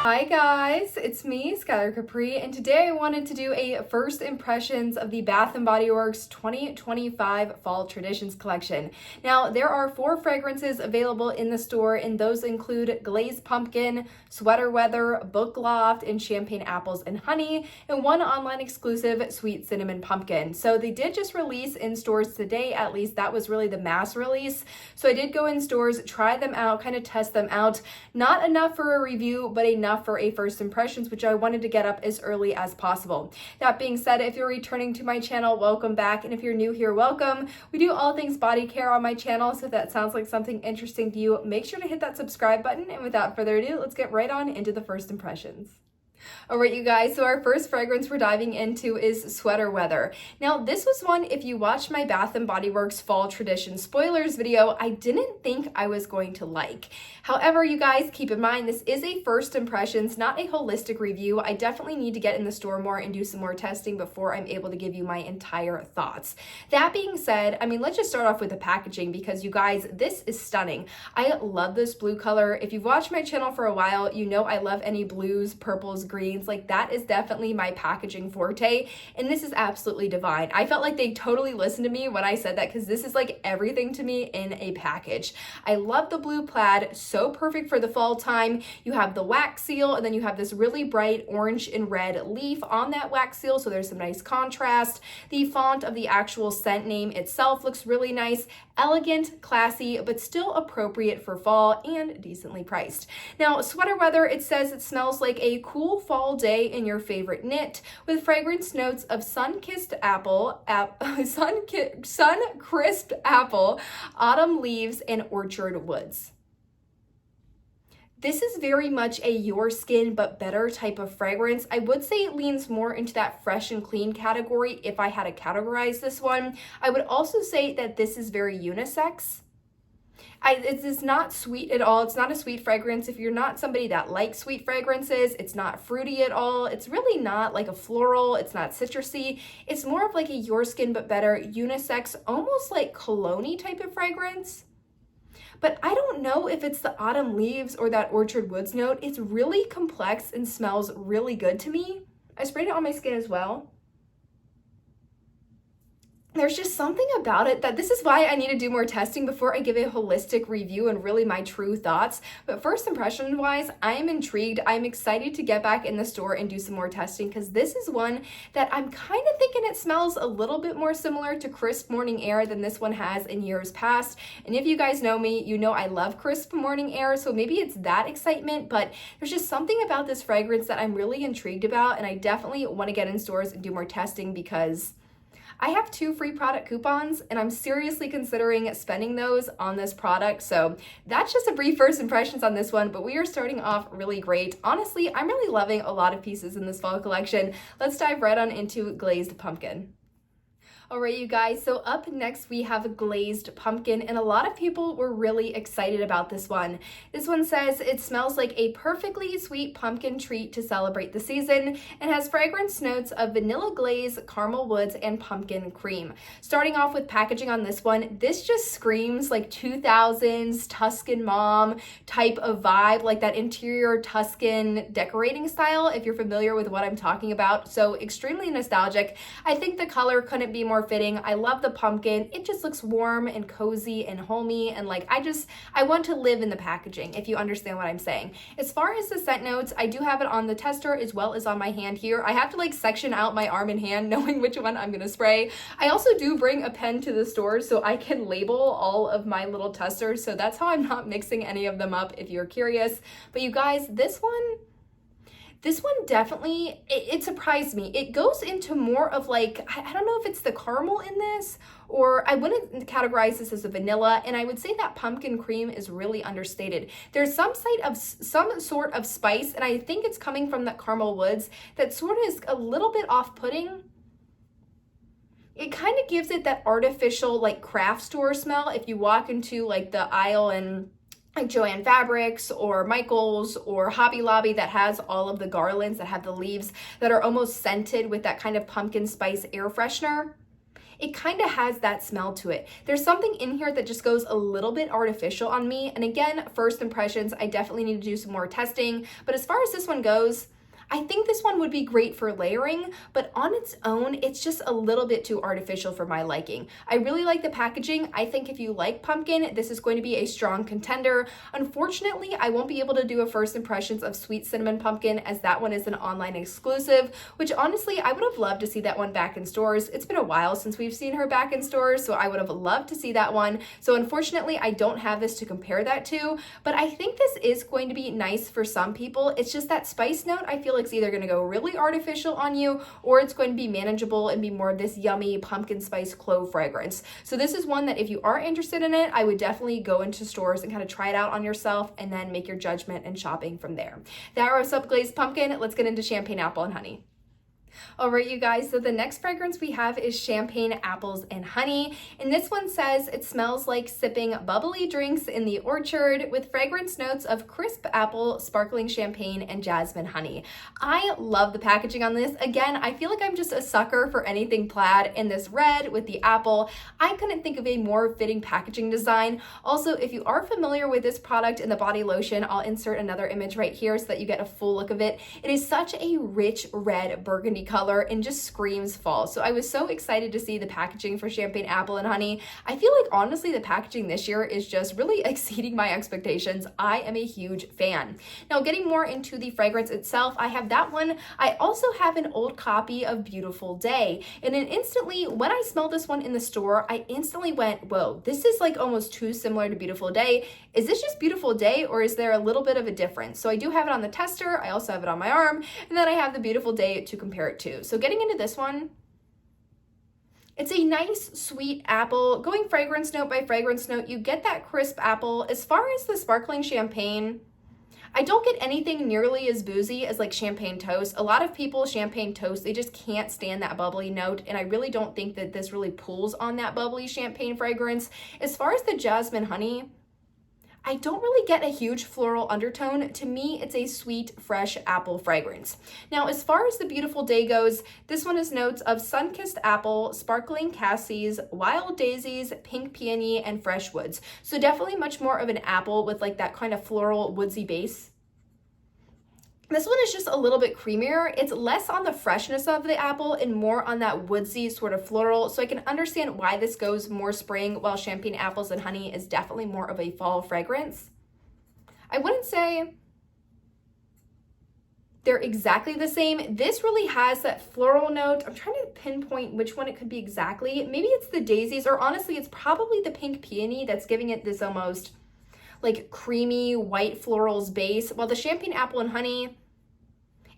Hi guys, it's me, Skylar Capri, and today I wanted to do a first impressions of the Bath & Body Works 2025 Fall Traditions collection. Now, there are 4 fragrances available in the store, and those include Glazed Pumpkin, Sweater Weather, Book Loft, and Champagne Apples and Honey, and one online exclusive Sweet Cinnamon Pumpkin. So they did just release in stores today, at least that was really the mass release. So I did go in stores, try them out, kind of test them out. Not enough for a review, but enough for a first impressions, which I wanted to get up as early as possible. That being said, if you're returning to my channel, welcome back. And if you're new here, welcome. We do all things body care on my channel, so if that sounds like something interesting to you, make sure to hit that subscribe button. And without further ado, let's get right on into the first impressions. All right, you guys, so our first fragrance we're diving into is Sweater Weather. Now, this was one, if you watched my Bath & Body Works Fall Tradition spoilers video, I didn't think I was going to like. However, you guys, keep in mind, this is a first impressions, not a holistic review. I definitely need to get in the store more and do some more testing before I'm able to give you my entire thoughts. That being said, I mean, let's just start off with the packaging because, you guys, this is stunning. I love this blue color. If you've watched my channel for a while, you know I love any blues, purples, greens. Like, that is definitely my packaging forte, and this is absolutely divine. I felt like they totally listened to me when I said that, because this is like everything to me in a package. I love the blue plaid, so perfect for the fall time. You have the wax seal, and then you have this really bright orange and red leaf on that wax seal, so there's some nice contrast. The font of the actual scent name itself looks really nice, elegant, classy, but still appropriate for fall and decently priced. Now, Sweater Weather, it says it smells like a cool fall day in your favorite knit, with fragrance notes of sun-kissed apple, sun-crisped apple, autumn leaves, and orchard woods. This is very much a your skin but better type of fragrance. I would say it leans more into that fresh and clean category if I had to categorize this one. I would also say that this is very unisex. It is not sweet at all. It's not a sweet fragrance. If you're not somebody that likes sweet fragrances, it's not fruity at all. It's really not like a floral. It's not citrusy. It's more of like a your skin but better unisex, almost like cologne-y type of fragrance. But I don't know if it's the autumn leaves or that orchard woods note. It's really complex and smells really good to me. I sprayed it on my skin as well. There's just something about it that this is why I need to do more testing before I give a holistic review and really my true thoughts. But first impression wise, I am intrigued. I'm excited to get back in the store and do some more testing, because this is one that I'm kind of thinking it smells a little bit more similar to Crisp Morning Air than this one has in years past. And if you guys know me, you know I love Crisp Morning Air, so maybe it's that excitement, but there's just something about this fragrance that I'm really intrigued about, and I definitely want to get in stores and do more testing because I have 2 free product coupons, and I'm seriously considering spending those on this product. So that's just a brief first impressions on this one, but we are starting off really great. Honestly, I'm really loving a lot of pieces in this fall collection. Let's dive right on into Glazed Pumpkin. All right, you guys, so up next we have Glazed Pumpkin, and a lot of people were really excited about this one. This one says it smells like a perfectly sweet pumpkin treat to celebrate the season, and has fragrance notes of vanilla glaze, caramel woods, and pumpkin cream. Starting off with packaging on this one, this just screams like 2000s Tuscan mom type of vibe, like that interior Tuscan decorating style, if you're familiar with what I'm talking about. So extremely nostalgic. I think the color couldn't be more fitting. I love the pumpkin. It just looks warm and cozy and homey, and like I want to live in the packaging, if you understand what I'm saying. As far as the scent notes, I do have it on the tester as well as on my hand here. I have to like section out my arm and hand knowing which one I'm gonna spray. I also do bring a pen to the store so I can label all of my little testers, so that's how I'm not mixing any of them up if you're curious. But you guys, this one definitely, it surprised me. It goes into more of like, I don't know if it's the caramel in this, or I wouldn't categorize this as a vanilla, and I would say that pumpkin cream is really understated. There's some sort of spice, and I think it's coming from that caramel woods that sort of is a little bit off-putting. It kind of gives it that artificial like craft store smell if you walk into like the aisle and like Joann Fabrics or Michael's or Hobby Lobby that has all of the garlands that have the leaves that are almost scented with that kind of pumpkin spice air freshener. it kind of has that smell to it. There's something in here that just goes a little bit artificial on me. And again, first impressions, I definitely need to do some more testing. But as far as this one goes, I think this one would be great for layering, but on its own, it's just a little bit too artificial for my liking. I really like the packaging. I think if you like pumpkin, this is going to be a strong contender. Unfortunately, I won't be able to do a first impressions of sweet cinnamon pumpkin as that one is an online exclusive, which honestly, I would have loved to see that one back in stores. It's been a while since we've seen her back in stores, so I would have loved to see that one. So unfortunately, I don't have this to compare that to, but I think this is going to be nice for some people. It's just that spice note, I feel like it's either going to go really artificial on you or it's going to be manageable and be more of this yummy pumpkin spice clove fragrance. So this is one that if you are interested in it, I would definitely go into stores and kind of try it out on yourself and then make your judgment and shopping from there. That wraps up Glazed Pumpkin. Let's get into Champagne Apple and Honey. All right, you guys, so the next fragrance we have is Champagne Apples and Honey. And this one says it smells like sipping bubbly drinks in the orchard with fragrance notes of crisp apple, sparkling champagne, and jasmine honey. I love the packaging on this. Again, I feel like I'm just a sucker for anything plaid in this red with the apple. I couldn't think of a more fitting packaging design. Also, if you are familiar with this product in the body lotion, I'll insert another image right here so that you get a full look of it. It is such a rich red burgundy color and just screams fall. So I was so excited to see the packaging for Champagne Apple and Honey. I feel like honestly the packaging this year is just really exceeding my expectations. I am a huge fan. Now getting more into the fragrance itself, I have that one. I also have an old copy of Beautiful Day. And then instantly when I smelled this one in the store, I instantly went, whoa, this is like almost too similar to Beautiful Day. Is this just Beautiful Day or is there a little bit of a difference? So I do have it on the tester. I also have it on my arm. And then I have the Beautiful Day to compare it to. So getting into this one, it's a nice sweet apple. Going fragrance note by fragrance note, you get that crisp apple. As far as the sparkling champagne, I don't get anything nearly as boozy as like champagne toast. A lot of people, champagne toast, they just can't stand that bubbly note. And I really don't think that this really pulls on that bubbly champagne fragrance. As far as the jasmine honey, I don't really get a huge floral undertone. To me, it's a sweet, fresh apple fragrance. Now, as far as the Beautiful Day goes, this one is notes of sun-kissed apple, sparkling cassies, wild daisies, pink peony, and fresh woods. So definitely much more of an apple with like that kind of floral woodsy base. This one is just a little bit creamier. It's less on the freshness of the apple and more on that woodsy sort of floral. So I can understand why this goes more spring, while Champagne Apples and Honey is definitely more of a fall fragrance. I wouldn't say they're exactly the same. This really has that floral note. I'm trying to pinpoint which one it could be exactly. Maybe it's the daisies, or honestly, it's probably the pink peony that's giving it this almost like creamy white florals base, while the Champagne Apple and Honey,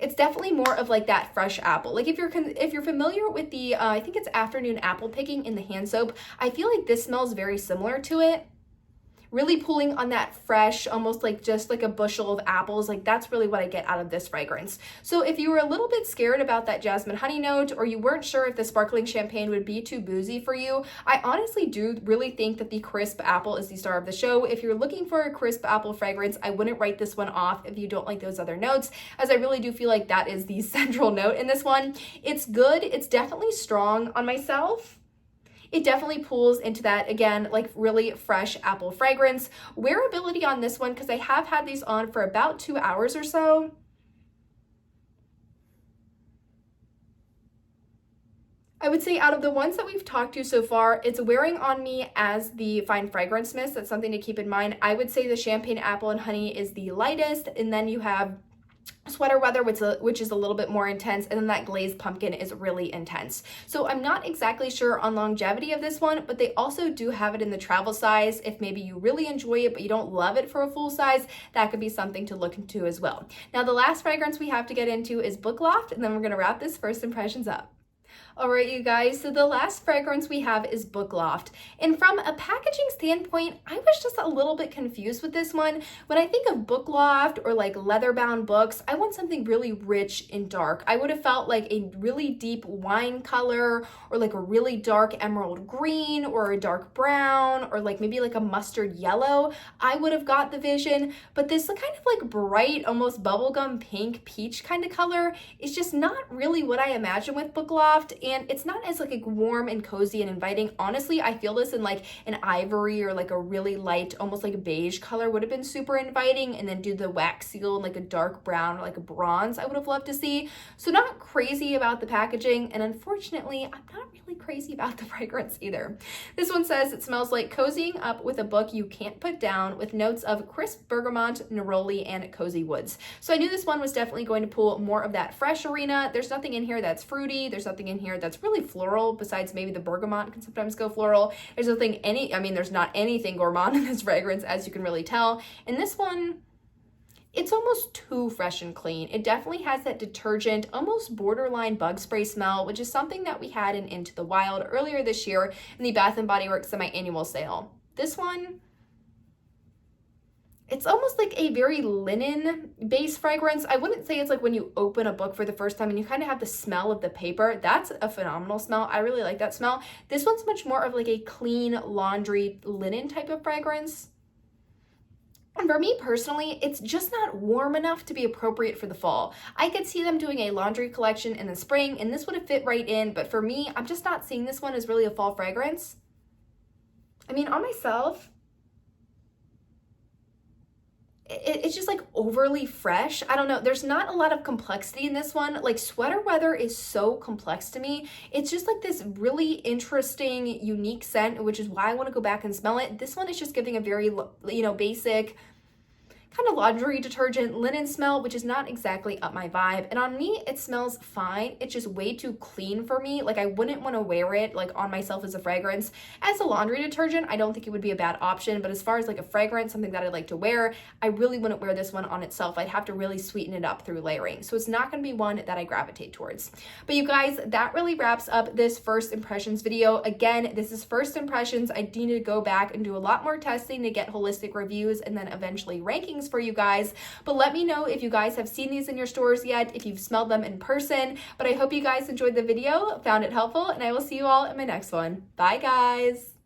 it's definitely more of like that fresh apple. Like if you're familiar with the, I think it's afternoon apple picking in the hand soap, I feel like this smells very similar to it. Really pulling on that fresh, almost like just like a bushel of apples. Like that's really what I get out of this fragrance. So if you were a little bit scared about that jasmine honey note, or you weren't sure if the sparkling champagne would be too boozy for you, I honestly do really think that the crisp apple is the star of the show. If you're looking for a crisp apple fragrance, I wouldn't write this one off if you don't like those other notes, as I really do feel like that is the central note in this one. It's good. It's definitely strong on myself. It definitely pulls into that, again, like really fresh apple fragrance. Wearability on this one, because I have had these on for about 2 hours or so. I would say out of the ones that we've talked to so far, it's wearing on me as the fine fragrance mist. That's something to keep in mind. I would say the Champagne Apple and Honey is the lightest, and then you have Sweater Weather, which is a little bit more intense, and then that Glazed Pumpkin is really intense. So I'm not exactly sure on longevity of this one, but they also do have it in the travel size. If maybe you really enjoy it, but you don't love it for a full size, that could be something to look into as well. Now, the last fragrance we have to get into is Book Loft, and then we're gonna wrap this first impressions up. All right, you guys, so the last fragrance we have is Book Loft. And from a packaging standpoint, I was just a little bit confused with this one. When I think of Book Loft or like leather-bound books, I want something really rich and dark. I would have felt like a really deep wine color, or like a really dark emerald green, or a dark brown, or like maybe like a mustard yellow. I would have got the vision, but this kind of like bright, almost bubblegum pink peach kind of color is just not really what I imagine with Book Loft. and it's not as like warm and cozy and inviting. Honestly, I feel this in like an ivory or like a really light, almost like a beige color would have been super inviting, and then do the wax seal in like a dark brown or like a bronze I would have loved to see. So not crazy about the packaging, and unfortunately, I'm not really crazy about the fragrance either. This one says it smells like cozying up with a book you can't put down, with notes of crisp bergamot, neroli, and cozy woods. So I knew this one was definitely going to pull more of that fresh arena. There's nothing in here that's fruity. There's nothing in here that's really floral, besides maybe the bergamot can sometimes go floral. There's nothing there's not anything gourmand in this fragrance, as you can really tell. And this one, it's almost too fresh and clean. It definitely has that detergent, almost borderline bug spray smell, which is something that we had in Into the Wild earlier this year in the Bath & Body Works semi-annual sale. This one, it's almost like a very linen-based fragrance. I wouldn't say it's like when you open a book for the first time and you kind of have the smell of the paper. That's a phenomenal smell. I really like that smell. This one's much more of like a clean laundry linen type of fragrance. And for me personally, it's just not warm enough to be appropriate for the fall. I could see them doing a laundry collection in the spring, and this would have fit right in, but for me, I'm just not seeing this one as really a fall fragrance. I mean, on myself, it's just like overly fresh. I don't know. There's not a lot of complexity in this one. Like Sweater Weather is so complex to me. It's just like this really interesting, unique scent, which is why I want to go back and smell it. This one is just giving a very, basic kind of laundry detergent linen smell, which is not exactly up my vibe. And on me, it smells fine. It's just way too clean for me. Like I wouldn't want to wear it like on myself as a fragrance. As a laundry detergent, I don't think it would be a bad option, but as far as like a fragrance, something that I'd like to wear, I really wouldn't wear this one on itself. I'd have to really sweeten it up through layering. So it's not going to be one that I gravitate towards. But you guys, that really wraps up this first impressions video. Again, this is first impressions. I need to go back and do a lot more testing to get holistic reviews and then eventually rankings for you guys. But let me know if you guys have seen these in your stores yet, if you've smelled them in person. But I hope you guys enjoyed the video, found it helpful, and I will see you all in my next one. Bye guys.